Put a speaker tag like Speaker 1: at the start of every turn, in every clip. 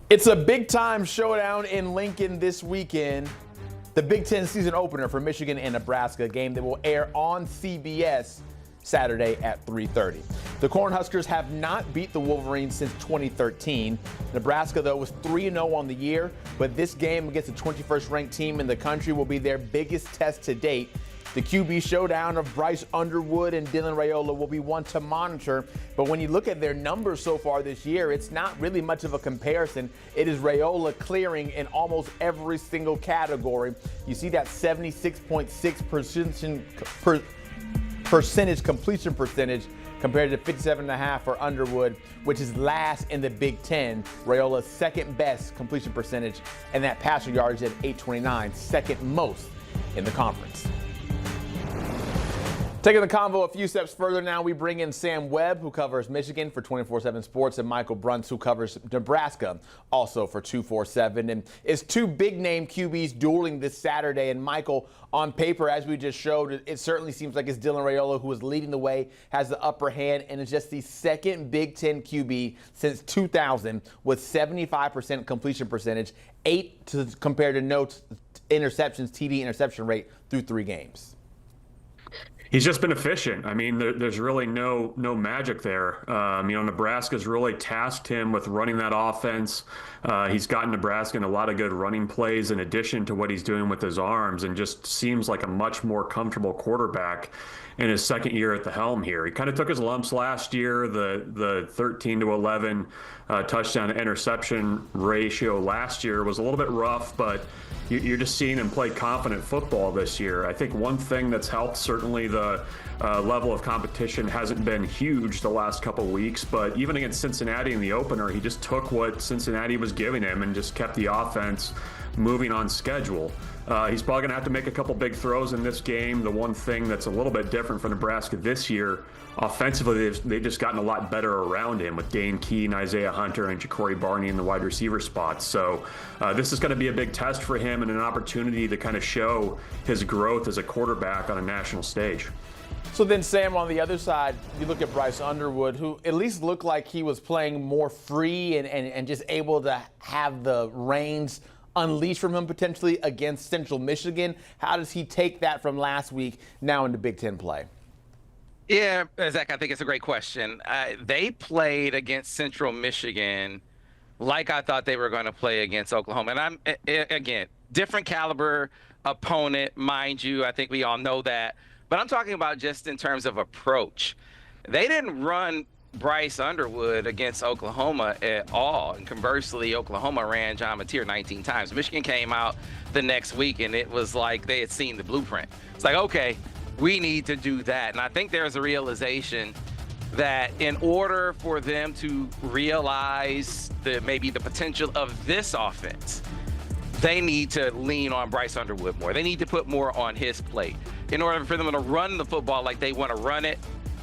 Speaker 1: It's a big-time showdown in Lincoln this weekend. The Big Ten season opener for Michigan and Nebraska, a game that will air on CBS Saturday at 3:30. The Cornhuskers have not beat the Wolverines since 2013. Nebraska, though, was 3-0 on the year, but this game against the 21st ranked team in the country will be their biggest test to date. The QB showdown of Bryce Underwood and Raiola will be one to monitor, but when you look at their numbers so far this year, it's not really much of a comparison. It is Raiola clearing in almost every single category. You see that 76.6% completion percentage compared to 57.5% for Underwood, which is last in the Big Ten. Raiola's second best completion percentage, and that passer yardage at 829, second most in the conference. Taking the convo a few steps further now, we bring in Sam Webb, who covers Michigan for 24/7 Sports, and Michael Bruntz, who covers Nebraska, also for 247. And it's two big-name QBs dueling this Saturday. And Michael, on paper, as we just showed, it certainly seems like it's Raiola who is leading the way, has the upper hand, and is just the second Big Ten QB since 2000 with 75% completion percentage, compared to no interceptions, TD interception rate through 3 games.
Speaker 2: He's just been efficient. I mean, there's really no magic there. Nebraska's really tasked him with running that offense. He's gotten Nebraska in a lot of good running plays in addition to what he's doing with his arms, and just seems like a much more comfortable quarterback in his second year at the helm here. He kind of took his lumps last year. The 13-11 touchdown to interception ratio last year was a little bit rough, but you're just seeing him play confident football this year. I think one thing that's helped, certainly the level of competition hasn't been huge the last couple of weeks, but even against Cincinnati in the opener, he just took what Cincinnati was giving him and just kept the offense moving on schedule. He's probably going to have to make a couple big throws in this game. The one thing that's a little bit different for Nebraska this year, offensively, they've just gotten a lot better around him with Dane Keene, Isaiah Hunter, and Ja'Cory Barney in the wide receiver spots. So this is going to be a big test for him and an opportunity to kind of show his growth as a quarterback on a national stage.
Speaker 1: So then, Sam, on the other side, you look at Bryce Underwood, who at least looked like he was playing more free and just able to have the reins unleashed from him potentially against Central Michigan. How does he take that from last week now into Big Ten play?
Speaker 3: Yeah, Zach, I think it's a great question. They played against Central Michigan like I thought they were going to play against Oklahoma. And again, different caliber opponent, mind you. I think we all know that. But I'm talking about just in terms of approach. They didn't run Bryce Underwood against Oklahoma at all. And conversely, Oklahoma ran John Mateer 19 times. Michigan came out the next week, and it was like they had seen the blueprint. It's like, okay, we need to do that. And I think there's a realization that in order for them to realize maybe the potential of this offense, they need to lean on Bryce Underwood more. They need to put more on his plate. In order for them to run the football like they want to run it,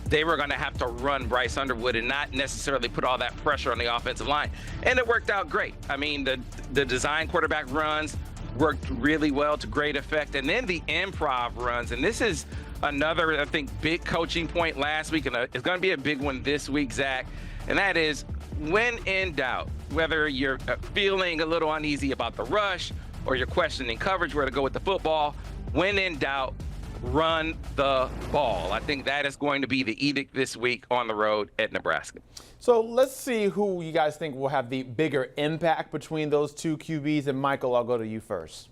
Speaker 3: they were going to have to run Bryce Underwood and not necessarily put all that pressure on the offensive line. And it worked out great. I mean, the design quarterback runs worked really well to great effect. And then the improv runs. And this is another, I think, big coaching point last week. And it's going to be a big one this week, Zach. And that is, when in doubt, whether you're feeling a little uneasy about the rush or you're questioning coverage, where to go with the football, when in doubt, run the ball. I think that is going to be the edict this week on the road at Nebraska.
Speaker 1: So let's see who you guys think will have the bigger impact between those two QBs. And Michael, I'll go to you first.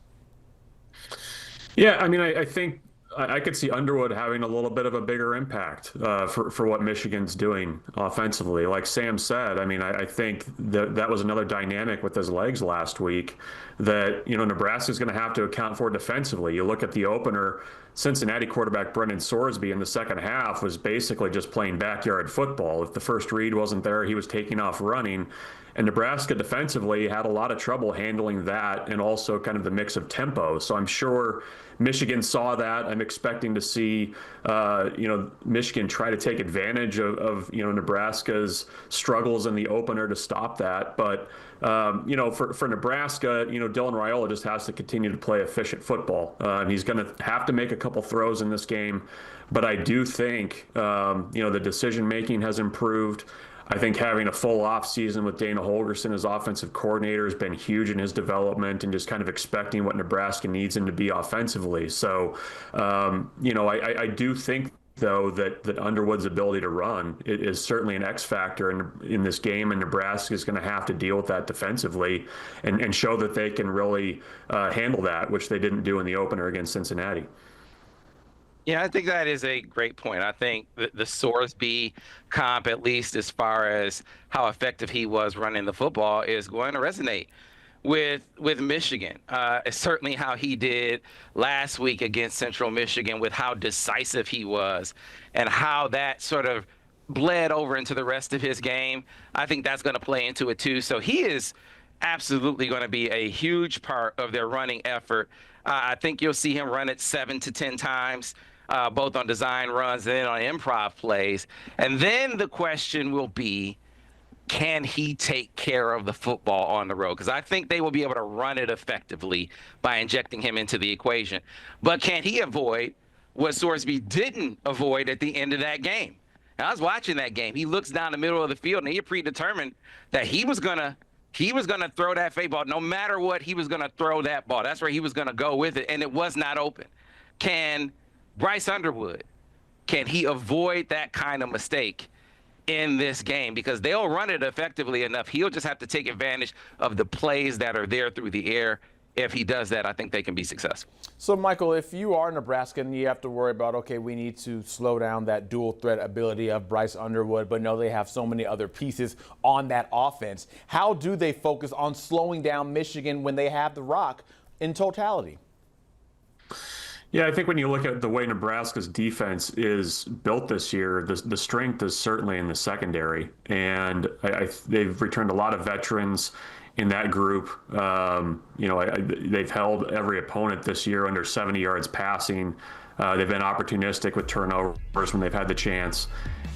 Speaker 2: Yeah, I mean, I think I could see Underwood having a little bit of a bigger impact for what Michigan's doing offensively. Like Sam said, I mean, I think that was another dynamic with his legs last week that, Nebraska's going to have to account for defensively. You look at the opener, Cincinnati quarterback Brendan Sorsby in the second half was basically just playing backyard football. If the first read wasn't there, he was taking off running. And Nebraska defensively had a lot of trouble handling that and also kind of the mix of tempo. So I'm sure Michigan saw that. I'm expecting to see, Michigan try to take advantage of Nebraska's struggles in the opener to stop that. But, for Nebraska, Dylan Raiola just has to continue to play efficient football. He's going to have to make a couple throws in this game. But I do think, the decision making has improved. I think having a full off season with Dana Holgorsen as offensive coordinator has been huge in his development and just kind of expecting what Nebraska needs him to be offensively. So, I do think though that Underwood's ability to run is certainly an X factor in this game, and Nebraska is going to have to deal with that defensively and show that they can really handle that, which they didn't do in the opener against Cincinnati.
Speaker 3: Yeah, I think that is a great point. I think the Sorsby comp, at least as far as how effective he was running the football, is going to resonate with Michigan. It's certainly how he did last week against Central Michigan, with how decisive he was and how that sort of bled over into the rest of his game. I think that's going to play into it too. So he is absolutely going to be a huge part of their running effort. I think you'll see him run it 7 to 10 times. Both on design runs and then on improv plays. And then the question will be, can he take care of the football on the road? Because I think they will be able to run it effectively by injecting him into the equation. But can he avoid what Sorsby didn't avoid at the end of that game? And I was watching that game. He looks down the middle of the field, and he had predetermined that he was gonna throw that fade ball. No matter what, he was gonna throw that ball. That's where he was gonna go with it, and it was not open. Can Bryce Underwood, can he avoid that kind of mistake in this game? Because they'll run it effectively enough. He'll just have to take advantage of the plays that are there through the air. If he does that, I think they can be successful.
Speaker 1: So, Michael, if you are Nebraska and you have to worry about, okay, we need to slow down that dual threat ability of Bryce Underwood, but no, they have so many other pieces on that offense. How do they focus on slowing down Michigan when they have the rock in totality?
Speaker 2: Yeah, I think when you look at the way Nebraska's defense is built this year, the strength is certainly in the secondary, and they've returned a lot of veterans in that group. They've held every opponent this year under 70 yards passing. They've been opportunistic with turnovers when they've had the chance.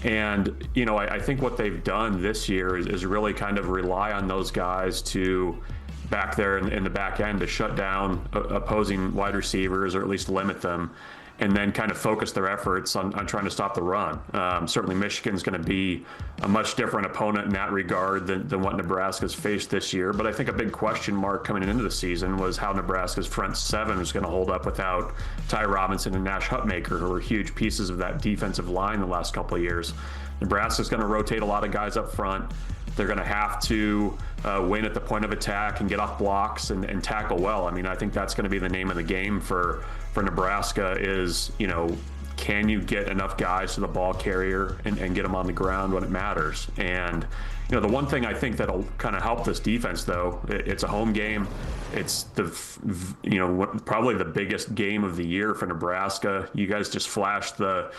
Speaker 2: And, I think what they've done this year is really kind of rely on those guys to back there in the back end to shut down opposing wide receivers, or at least limit them, and then kind of focus their efforts on trying to stop the run. Certainly Michigan's going to be a much different opponent in that regard than what Nebraska's faced this year. But I think a big question mark coming into the season was how Nebraska's front seven was going to hold up without Ty Robinson and Nash Hutmaker, who were huge pieces of that defensive line the last couple of years. Nebraska's going to rotate a lot of guys up front. They're going to have to win at the point of attack and get off blocks and tackle well. I mean, I think that's going to be the name of the game for Nebraska is, can you get enough guys to the ball carrier and get them on the ground when it matters? And, the one thing I think that'll kind of help this defense, though, it's a home game. It's probably the biggest game of the year for Nebraska. You guys just flashed the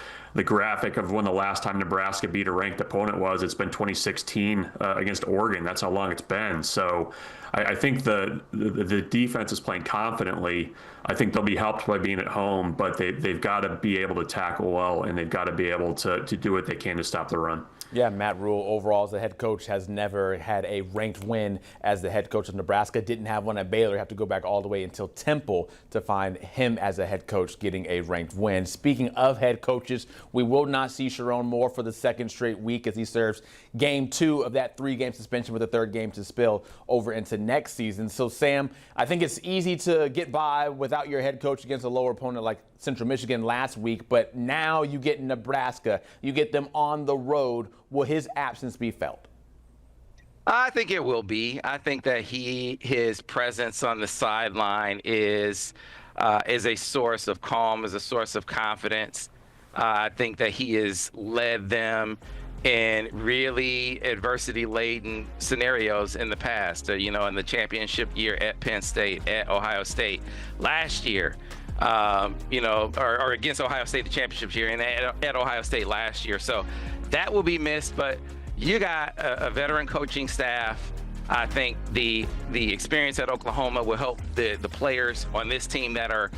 Speaker 2: graphic of when the last time Nebraska beat a ranked opponent was. It's been 2016 against Oregon. That's how long it's been. So I think the defense is playing confidently. I think they'll be helped by being at home, but they've got to be able to tackle well, and they've got to be able to do what they can to stop the run.
Speaker 1: Yeah, Matt Rule, overall as the head coach, has never had a ranked win as the head coach of Nebraska. Didn't have one at Baylor. Have to go back all the way until Temple to find him as a head coach getting a ranked win. Speaking of head coaches, we will not see Sharon Moore for the second straight week as he serves game 2 of that 3-game suspension with a 3rd game to spill over into next season. So, Sam, I think it's easy to get by without your head coach against a lower opponent like Central Michigan last week, but now you get Nebraska, you get them on the road. Will his absence be felt?
Speaker 3: I think it will be. I think that his presence on the sideline is a source of calm, is a source of confidence. I think that he has led them in really adversity-laden scenarios in the past. In the championship year at Penn State, at Ohio State, last year. Or against Ohio State the championship year, and at Ohio State last year. So that will be missed, but you got a veteran coaching staff. I think the experience at Oklahoma will help the players on this team that are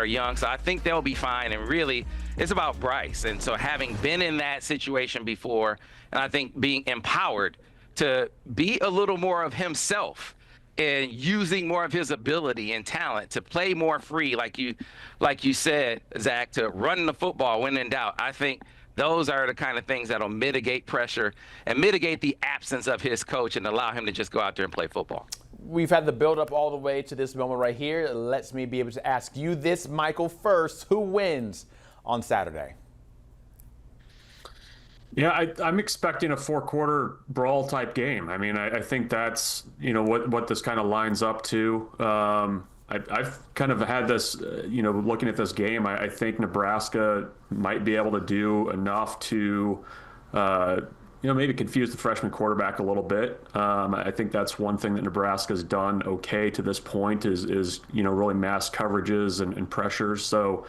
Speaker 3: young. So I think they'll be fine. And really, it's about Bryce. And so having been in that situation before, and I think being empowered to be a little more of himself and using more of his ability and talent to play more free, like you said, Zach, to run the football when in doubt. I think Those are the kind of things that'll mitigate pressure and mitigate the absence of his coach and allow him to just go out there and play football.
Speaker 1: We've had the build-up all the way to this moment right here. It lets me be able to ask you this, Michael, first. Who wins on Saturday?
Speaker 2: Yeah, I'm expecting a four-quarter brawl-type game. I mean, I think that's, what this kind of lines up to. I've kind of had this, looking at this game, I think Nebraska might be able to do enough to, maybe confuse the freshman quarterback a little bit. I think that's one thing that Nebraska's done okay to this point is really mass coverages and pressures. So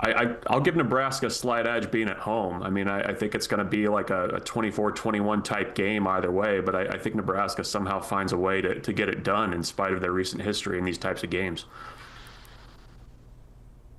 Speaker 2: I'll give Nebraska a slight edge being at home. I mean, I think it's going to be like a 24-21 type game either way, but I think Nebraska somehow finds a way to get it done in spite of their recent history in these types of games.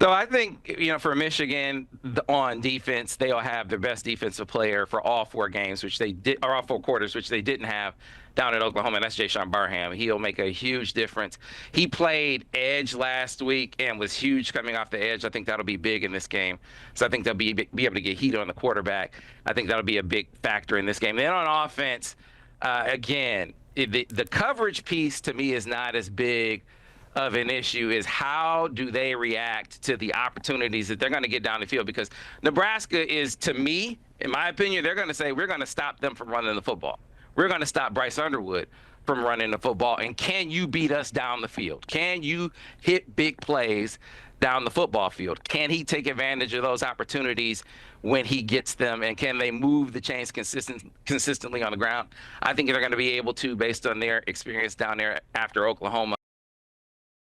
Speaker 3: So I think, for Michigan on defense, they'll have their best defensive player for all four games, or all four quarters, which they didn't have down at Oklahoma, and that's Jayshon Barham. He'll make a huge difference. He played edge last week and was huge coming off the edge. I think that'll be big in this game. So I think they'll be able to get heat on the quarterback. I think that'll be a big factor in this game. Then on offense, again, the coverage piece to me is not as big of an issue. Is how do they react to the opportunities that they're going to get down the field? Because Nebraska is, to me, in my opinion, they're going to say, we're going to stop them from running the football. We're going to stop Bryce Underwood from running the football. And can you beat us down the field? Can you hit big plays down the football field? Can he take advantage of those opportunities when he gets them? And can they move the chains consistently on the ground? I think they're going to be able to, based on their experience down there after Oklahoma.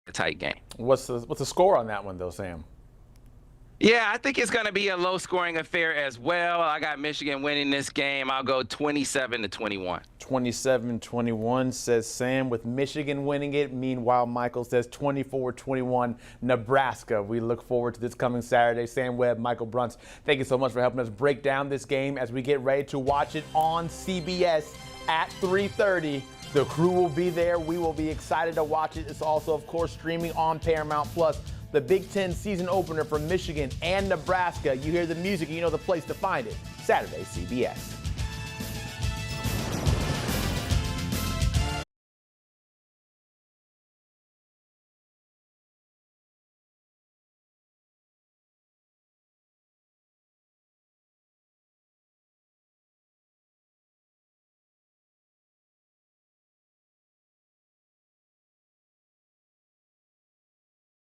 Speaker 3: A tight game.
Speaker 1: What's the score on that one, though, Sam?
Speaker 3: Yeah, I think it's going to be a low-scoring affair as well. I got Michigan winning this game. I'll go 27-21.
Speaker 1: 27-21, says Sam, with Michigan winning it. Meanwhile, Michael says 24-21, Nebraska. We look forward to this coming Saturday. Sam Webb, Michael Bruntz, thank you so much for helping us break down this game as we get ready to watch it on CBS at 3:30. The crew will be there. We will be excited to watch it. It's also, of course, streaming on Paramount Plus. The Big Ten season opener for Michigan and Nebraska. You hear the music, you know the place to find it. Saturday, CBS.